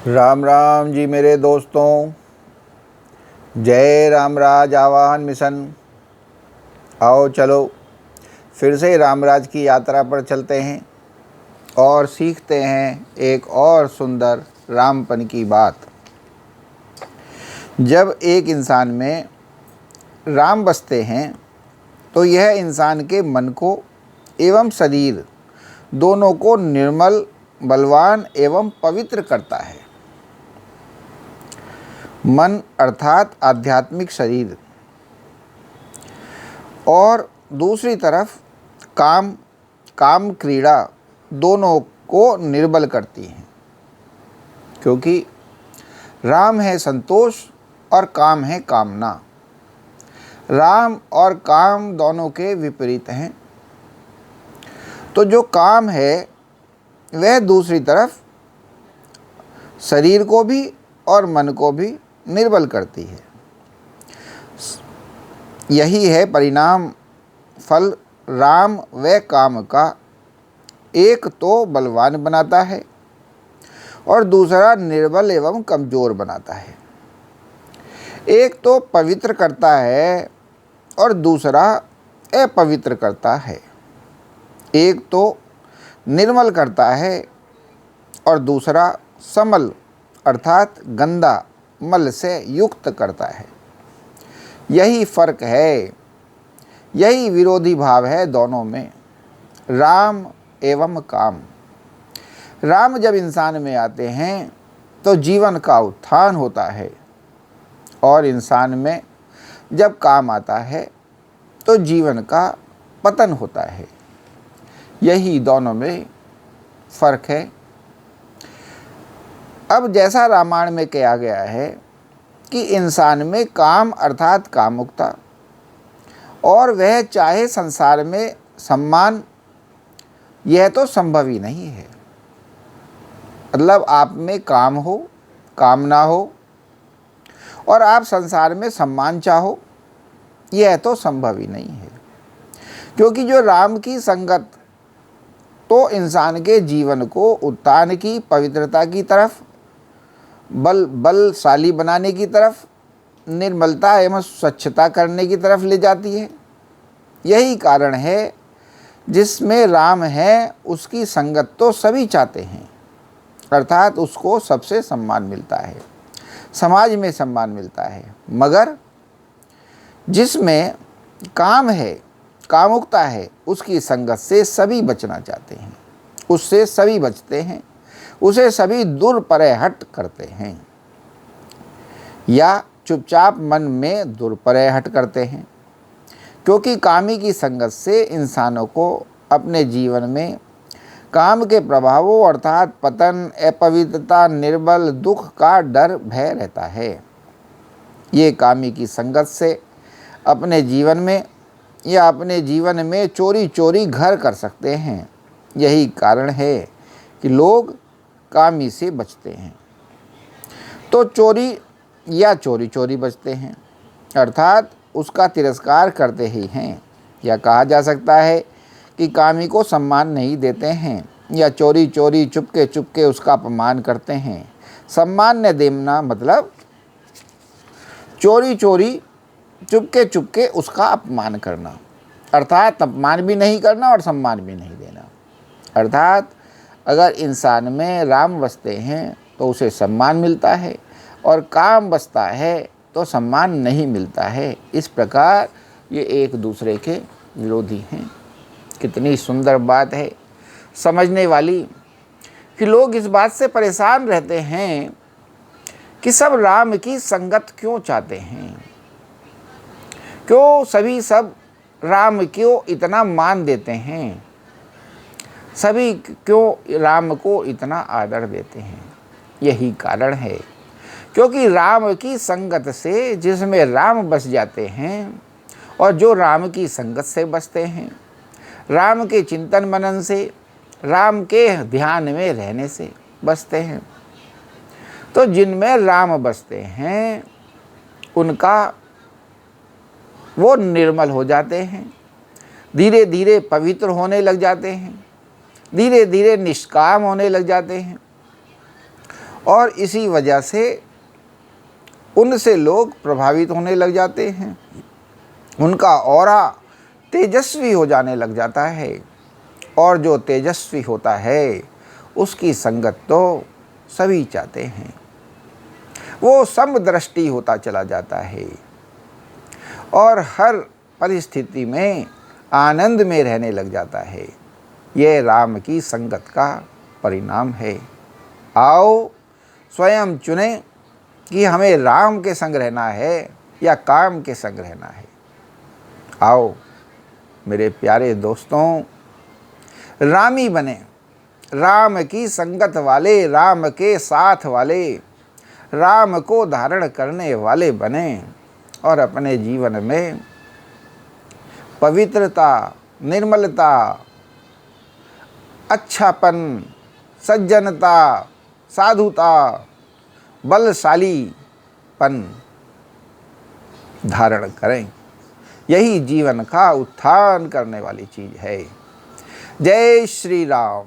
राम राम जी मेरे दोस्तों, जय रामराज आवाहन मिशन। आओ चलो फिर से रामराज की यात्रा पर चलते हैं और सीखते हैं एक और सुंदर रामपन की बात। जब एक इंसान में राम बसते हैं तो यह इंसान के मन को एवं शरीर दोनों को निर्मल, बलवान एवं पवित्र करता है। मन अर्थात आध्यात्मिक शरीर और दूसरी तरफ काम क्रीड़ा दोनों को निर्बल करती हैं, क्योंकि राम है संतोष और काम है कामना। राम और काम दोनों के विपरीत हैं। तो जो काम है वह दूसरी तरफ शरीर को भी और मन को भी निर्बल करती है। यही है परिणाम फल राम व काम का। एक तो बलवान बनाता है और दूसरा निर्बल एवं कमजोर बनाता है। एक तो पवित्र करता है और दूसरा अपवित्र करता है। एक तो निर्मल करता है और दूसरा समल अर्थात गंदा मल से युक्त करता है। यही फर्क है, यही विरोधी भाव है दोनों में, राम एवं काम। राम जब इंसान में आते हैं तो जीवन का उत्थान होता है और इंसान में जब काम आता है तो जीवन का पतन होता है। यही दोनों में फर्क है। अब जैसा रामायण में कहा गया है कि इंसान में काम अर्थात कामुकता और वह चाहे संसार में सम्मान, यह तो संभव ही नहीं है। मतलब आप में काम हो, कामना हो और आप संसार में सम्मान चाहो, यह तो संभव ही नहीं है। क्योंकि जो राम की संगत तो इंसान के जीवन को उत्थान की, पवित्रता की तरफ, बलशाली बनाने की तरफ, निर्मलता एवं स्वच्छता करने की तरफ ले जाती है। यही कारण है जिसमें राम है उसकी संगत तो सभी चाहते हैं, अर्थात उसको सबसे सम्मान मिलता है, समाज में सम्मान मिलता है। मगर जिसमें काम है, कामुकता है, उसकी संगत से सभी बचना चाहते हैं, उससे सभी बचते हैं, उसे सभी दूर परे हट करते हैं या चुपचाप मन में दूर परे हट करते हैं। क्योंकि कामी की संगत से इंसानों को अपने जीवन में काम के प्रभावों अर्थात पतन, अपवित्रता, निर्बल, दुख का डर भय रहता है। ये कामी की संगत से अपने जीवन में या अपने जीवन में चोरी चोरी घर कर सकते हैं। यही कारण है कि लोग कामी से बचते हैं तो चोरी या चोरी चोरी बचते हैं, अर्थात उसका तिरस्कार करते ही हैं। या कहा जा सकता है कि कामी को सम्मान नहीं देते हैं या चोरी चोरी चुपके चुपके उसका अपमान करते हैं। सम्मान न देना मतलब चोरी चोरी चुपके चुपके उसका अपमान करना, अर्थात अपमान भी नहीं करना और सम्मान भी नहीं देना। अर्थात अगर इंसान में राम बसते हैं तो उसे सम्मान मिलता है और काम बसता है तो सम्मान नहीं मिलता है। इस प्रकार ये एक दूसरे के विरोधी हैं। कितनी सुंदर बात है समझने वाली कि लोग इस बात से परेशान रहते हैं कि सब राम की संगत क्यों चाहते हैं, क्यों सभी सब राम क्यों इतना मान देते हैं, सभी क्यों राम को इतना आदर देते हैं। यही कारण है क्योंकि राम की संगत से जिसमें राम बस जाते हैं और जो राम की संगत से बसते हैं, राम के चिंतन मनन से, राम के ध्यान में रहने से बसते हैं, तो जिनमें राम बसते हैं उनका वो निर्मल हो जाते हैं, धीरे धीरे पवित्र होने लग जाते हैं, धीरे धीरे निष्काम होने लग जाते हैं और इसी वजह से उनसे लोग प्रभावित होने लग जाते हैं, उनका ऑरा तेजस्वी हो जाने लग जाता है। और जो तेजस्वी होता है उसकी संगत तो सभी चाहते हैं, वो समदृष्टि होता चला जाता है और हर परिस्थिति में आनंद में रहने लग जाता है। यह राम की संगत का परिणाम है। आओ स्वयं चुनें कि हमें राम के संग रहना है या काम के संग रहना है। आओ मेरे प्यारे दोस्तों, रामी बने, राम की संगत वाले, राम के साथ वाले, राम को धारण करने वाले बने और अपने जीवन में पवित्रता, निर्मलता, अच्छापन, सज्जनता, साधुता, बलशालीपन धारण करें। यही जीवन का उत्थान करने वाली चीज़ है। जय श्री राम।